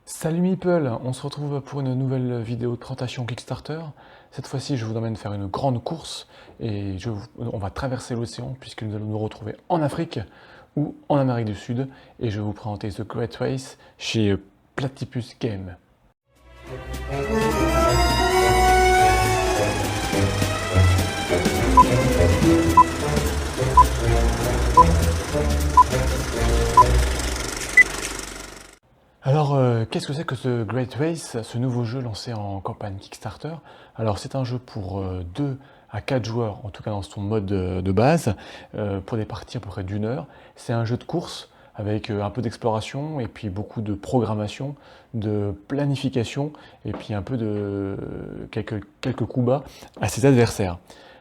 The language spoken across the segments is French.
Salut Meeple, on se retrouve pour une nouvelle vidéo de présentation Kickstarter. Cette fois-ci, je vous emmène faire une grande course et on va traverser l'océan puisque nous allons nous retrouver en Afrique ou en Amérique du Sud et je vais vous présenter The Great Race chez Platypus Game. Alors, qu'est-ce que c'est que ce Great Race, ce nouveau jeu lancé en campagne Kickstarter? Alors, c'est un jeu pour 2 à 4 joueurs, en tout cas dans son mode de base, pour des parties à peu près d'une heure. C'est un jeu de course avec un peu d'exploration et puis beaucoup de programmation, de planification et puis un peu de quelques coups bas à ses adversaires.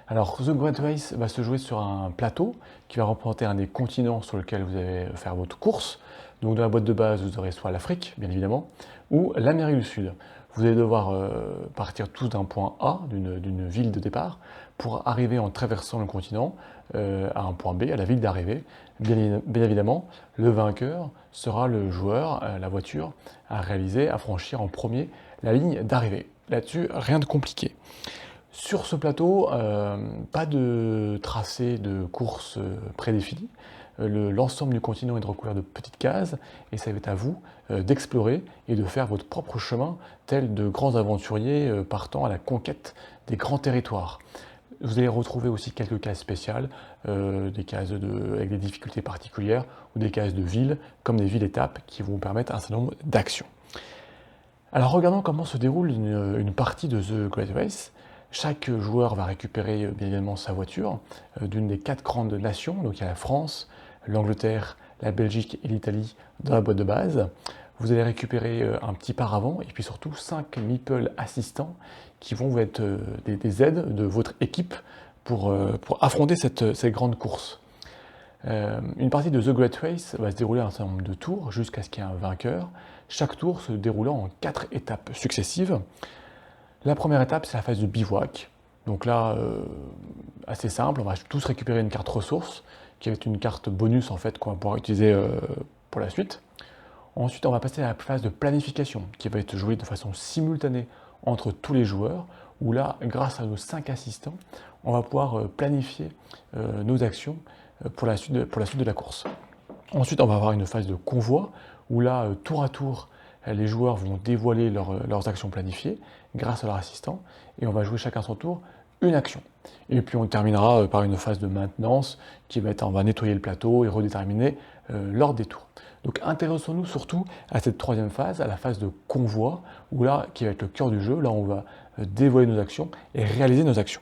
Alors, The Great Race va se jouer sur un plateau qui va représenter un des continents sur lequel vous allez faire votre course. Donc dans la boîte de base, vous aurez soit l'Afrique, bien évidemment, ou l'Amérique du Sud. Vous allez devoir partir tous d'un point A, d'une ville de départ, pour arriver en traversant le continent à un point B, à la ville d'arrivée. Bien évidemment, le vainqueur sera le joueur, la voiture, à réaliser, à franchir en premier la ligne d'arrivée. Là-dessus, rien de compliqué. Sur ce plateau, pas de tracé de course prédéfini. L'ensemble du continent est recouvert de petites cases et ça va être à vous d'explorer et de faire votre propre chemin, tel de grands aventuriers partant à la conquête des grands territoires. Vous allez retrouver aussi quelques cases spéciales, des cases avec des difficultés particulières ou des cases de villes, comme des villes-étapes qui vont vous permettre un certain nombre d'actions. Alors regardons comment se déroule une partie de The Great Race. Chaque joueur va récupérer bien évidemment sa voiture d'une des 4 grandes nations, donc il y a la France, l'Angleterre, la Belgique et l'Italie dans la boîte de base. Vous allez récupérer un petit paravent et puis surtout 5 meeple assistants qui vont vous être des aides de votre équipe pour affronter cette grande course. Une partie de The Great Race va se dérouler un certain nombre de tours jusqu'à ce qu'il y ait un vainqueur, chaque tour se déroulant en 4 étapes successives. La première étape, c'est la phase de bivouac. Donc là, assez simple, on va tous récupérer une carte ressource, qui va être une carte bonus en fait qu'on va pouvoir utiliser pour la suite. Ensuite, on va passer à la phase de planification, qui va être jouée de façon simultanée entre tous les joueurs, où là, grâce à nos 5 assistants, on va pouvoir planifier nos actions pour la suite de la course. Ensuite, on va avoir une phase de convoi, où là, tour à tour, les joueurs vont dévoiler leurs actions planifiées grâce à leur assistant, et on va jouer chacun son tour une action. Et puis on terminera par une phase de maintenance qui va être, on va nettoyer le plateau et redéterminer l'ordre des tours. Donc intéressons-nous surtout à cette troisième phase, à la phase de convoi, où là, qui va être le cœur du jeu, là on va dévoiler nos actions et réaliser nos actions.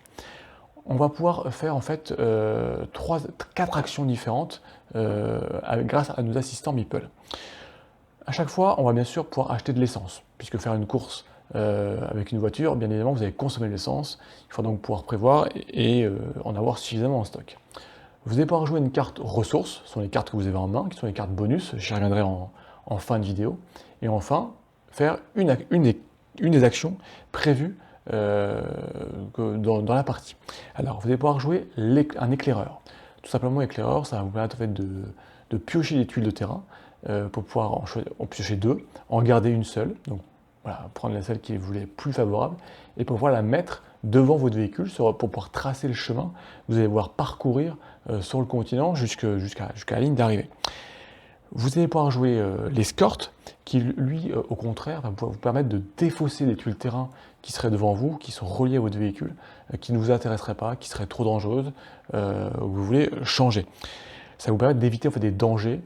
On va pouvoir faire en fait 4 actions différentes grâce à nos assistants Meeple. À chaque fois, on va bien sûr pouvoir acheter de l'essence, puisque faire une course avec une voiture, bien évidemment, vous allez consommer de l'essence. Il faut donc pouvoir prévoir et en avoir suffisamment en stock. Vous allez pouvoir jouer une carte ressources, ce sont les cartes que vous avez en main, qui sont les cartes bonus, j'y reviendrai en fin de vidéo. Et enfin, faire une des actions prévues dans la partie. Alors, vous allez pouvoir jouer un éclaireur. Tout simplement, éclaireur, ça va vous permettre en fait, de piocher des tuiles de terrain pour pouvoir en piocher 2, en garder une seule. Donc, voilà, prendre celle qui vous est plus favorable et pour pouvoir la mettre devant votre véhicule pour pouvoir tracer le chemin que vous allez pouvoir parcourir sur le continent jusqu'à la ligne d'arrivée. Vous allez pouvoir jouer l'escorte qui, lui, au contraire, va pouvoir vous permettre de défausser des tuiles terrain qui seraient devant vous, qui sont reliées à votre véhicule, qui ne vous intéresseraient pas, qui seraient trop dangereuses, que vous voulez changer. Ça va vous permettre d'éviter en fait, des dangers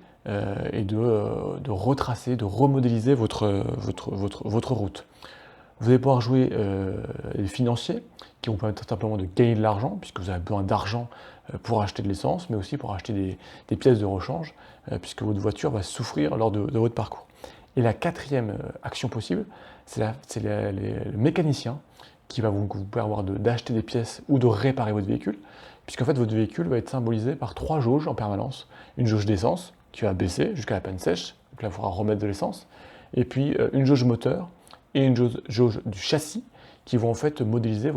et de retracer, de remodéliser votre route. Vous allez pouvoir jouer les financiers qui vont permettre simplement de gagner de l'argent, puisque vous avez besoin d'argent pour acheter de l'essence, mais aussi pour acheter des pièces de rechange, puisque votre voiture va souffrir lors de votre parcours. Et la quatrième action possible, c'est le mécanicien qui va vous permettre d'acheter des pièces ou de réparer votre véhicule, puisqu'en fait votre véhicule va être symbolisé par 3 jauges en permanence. Une jauge d'essence, qui va baisser jusqu'à la panne sèche, donc là il faudra remettre de l'essence, et puis une jauge moteur et une jauge du châssis qui vont en fait modéliser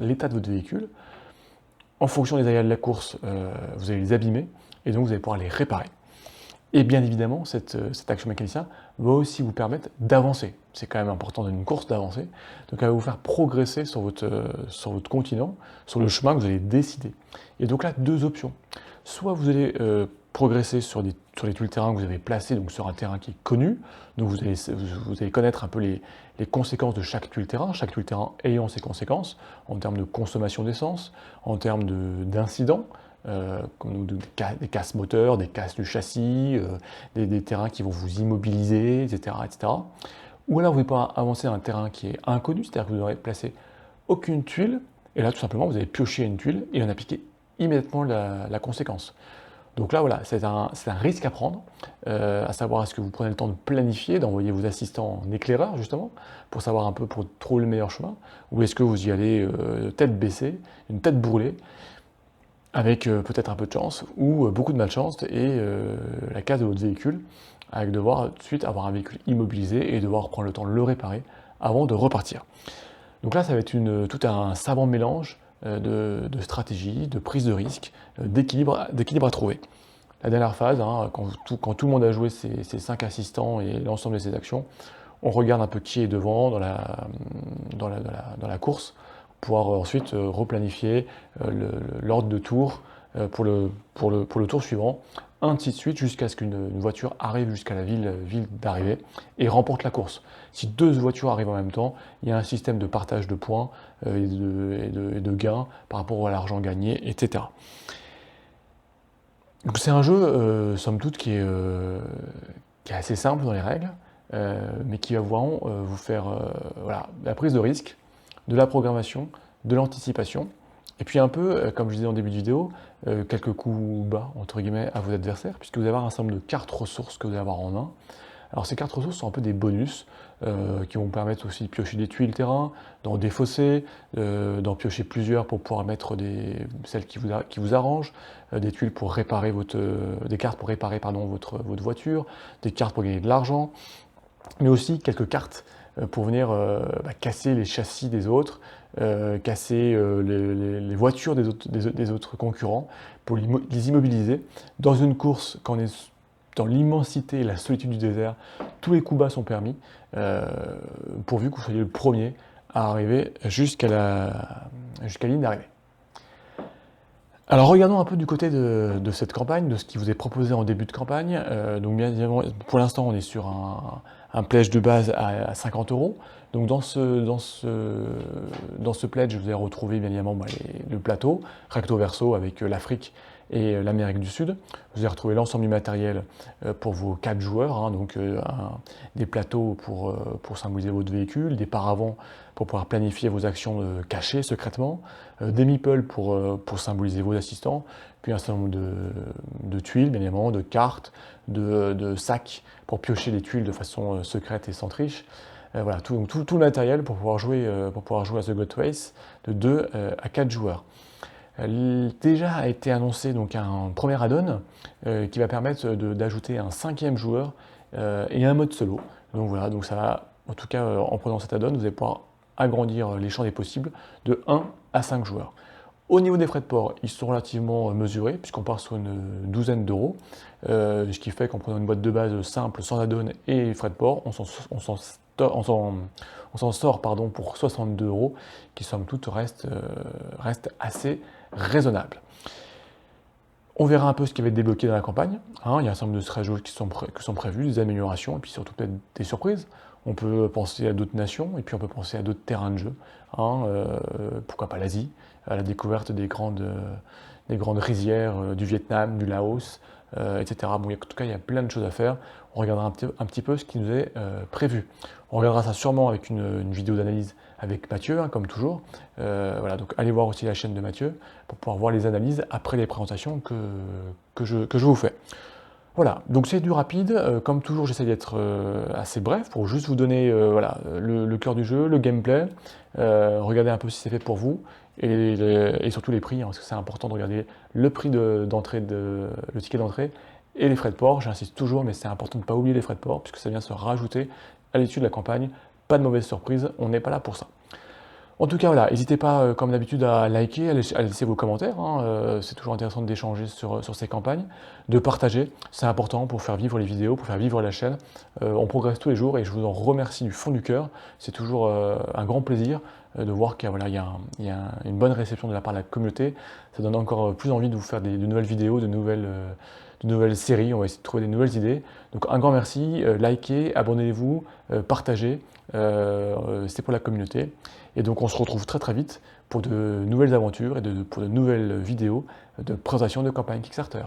l'état de votre véhicule. En fonction des aléas de la course, vous allez les abîmer et donc vous allez pouvoir les réparer. Et bien évidemment, cette action mécanicien va aussi vous permettre d'avancer. C'est quand même important dans une course d'avancer. Donc elle va vous faire progresser sur votre continent, sur le chemin que vous allez décider. Et donc là, deux options. Soit vous allez progresser sur les tuiles terrain que vous avez placées, donc sur un terrain qui est connu, donc vous allez connaître un peu les conséquences de chaque tuile terrain ayant ses conséquences en termes de consommation d'essence, en termes d'incidents, comme des casses moteurs, des casses du châssis, des terrains qui vont vous immobiliser, etc., etc. Ou alors vous pouvez avancer à un terrain qui est inconnu, c'est-à-dire que vous n'aurez placé aucune tuile, et là tout simplement vous allez piocher une tuile et en appliquer immédiatement la conséquence. Donc là, voilà, c'est un risque à prendre, à savoir est-ce que vous prenez le temps de planifier, d'envoyer vos assistants en éclaireur, justement, pour savoir un peu, pour trouver le meilleur chemin, ou est-ce que vous y allez tête baissée, une tête brûlée, avec peut-être un peu de chance, ou beaucoup de malchance, et la casse de votre véhicule, avec devoir tout de suite avoir un véhicule immobilisé et devoir prendre le temps de le réparer avant de repartir. Donc là, ça va être tout un savant mélange de stratégie, de prise de risque, d'équilibre à trouver. La dernière phase, hein, quand tout le monde a joué ses 5 assistants et l'ensemble de ses actions, on regarde un peu qui est devant dans la course, pour pouvoir ensuite replanifier l'ordre de tour pour le tour suivant, ainsi de suite, jusqu'à ce qu'une voiture arrive jusqu'à la ville d'arrivée et remporte la course. Si deux voitures arrivent en même temps, il y a un système de partage de points et de gains par rapport à l'argent gagné, etc. Donc c'est un jeu, somme toute, qui est assez simple dans les règles, mais qui va vraiment vous faire voilà, la prise de risque, de la programmation, de l'anticipation, et puis un peu, comme je disais en début de vidéo, quelques coups bas, entre guillemets, à vos adversaires, puisque vous allez avoir un ensemble de cartes ressources que vous allez avoir en main. Alors ces cartes ressources sont un peu des bonus, qui vont vous permettre aussi de piocher des tuiles terrain, d'en défausser, d'en piocher plusieurs pour pouvoir mettre celles qui vous arrangent, des tuiles pour réparer des cartes pour réparer votre voiture, des cartes pour gagner de l'argent, mais aussi quelques cartes pour venir casser les châssis des autres, casser les voitures des autres concurrents, pour les immobiliser. Dans une course, quand on est dans l'immensité et la solitude du désert, tous les coups bas sont permis, pourvu que vous soyez le premier à arriver jusqu'à la ligne d'arrivée. Alors regardons un peu du côté de cette campagne, de ce qui vous est proposé en début de campagne. Donc bien évidemment, pour l'instant, on est sur un pledge de base à 50 €. Donc dans ce pledge, vous allez retrouver bien évidemment le plateau, recto verso avec l'Afrique et l'Amérique du Sud. Vous allez retrouver l'ensemble du matériel pour vos 4 joueurs, hein, donc des plateaux pour symboliser votre véhicule, des paravents pour pouvoir planifier vos actions cachées secrètement, des meeples pour symboliser vos assistants, puis un certain nombre de tuiles, bien évidemment, de cartes, de sacs pour piocher les tuiles de façon secrète et sans triche. Voilà, tout le matériel pour pouvoir jouer à The Great Race de 2 à 4 joueurs. Déjà a été annoncé donc un premier add-on qui va permettre d'ajouter un 5e joueur et un mode solo. Donc voilà, donc ça va, en tout cas en prenant cet add-on, vous allez pouvoir agrandir les champs des possibles de 1 à 5 joueurs. Au niveau des frais de port, ils sont relativement mesurés, puisqu'on part sur une douzaine d'euros, ce qui fait qu'en prenant une boîte de base simple, sans add-on et frais de port, on s'en sort pour 62 €, qui somme toute reste assez raisonnable. On verra un peu ce qui va être débloqué dans la campagne. Hein, il y a un certain nombre de stretch goals qui sont prévus, des améliorations, et puis surtout peut-être des surprises. On peut penser à d'autres nations, et puis on peut penser à d'autres terrains de jeu. Hein, pourquoi pas l'Asie, à la découverte des grandes rizières du Vietnam, du Laos, etc. Bon, en tout cas, il y a plein de choses à faire. On regardera un petit peu ce qui nous est prévu. On regardera ça sûrement avec une vidéo d'analyse avec Mathieu, hein, comme toujours. Voilà, donc allez voir aussi la chaîne de Mathieu pour pouvoir voir les analyses après les présentations que je vous fais. Voilà, donc c'est du rapide. Comme toujours, j'essaie d'être assez bref pour juste vous donner voilà, le cœur du jeu, le gameplay. Regardez un peu si c'est fait pour vous et surtout les prix, hein, parce que c'est important de regarder le prix d'entrée, le ticket d'entrée et les frais de port. J'insiste toujours, mais c'est important de ne pas oublier les frais de port puisque ça vient se rajouter à l'étude de la campagne. Pas de mauvaise surprise, on n'est pas là pour ça. En tout cas, voilà, n'hésitez pas, comme d'habitude, à liker, à laisser vos commentaires, hein, c'est toujours intéressant d'échanger sur ces campagnes, de partager, c'est important pour faire vivre les vidéos, pour faire vivre la chaîne. On progresse tous les jours et je vous en remercie du fond du cœur. C'est toujours un grand plaisir de voir qu'il y a, voilà, il y a une bonne réception de la part de la communauté. Ça donne encore plus envie de vous faire de nouvelles vidéos, de nouvelles séries. On va essayer de trouver des nouvelles idées. Donc un grand merci, likez, abonnez-vous, partagez, c'est pour la communauté. Et donc on se retrouve très très vite pour de nouvelles aventures et pour de nouvelles vidéos de présentation de campagne Kickstarter.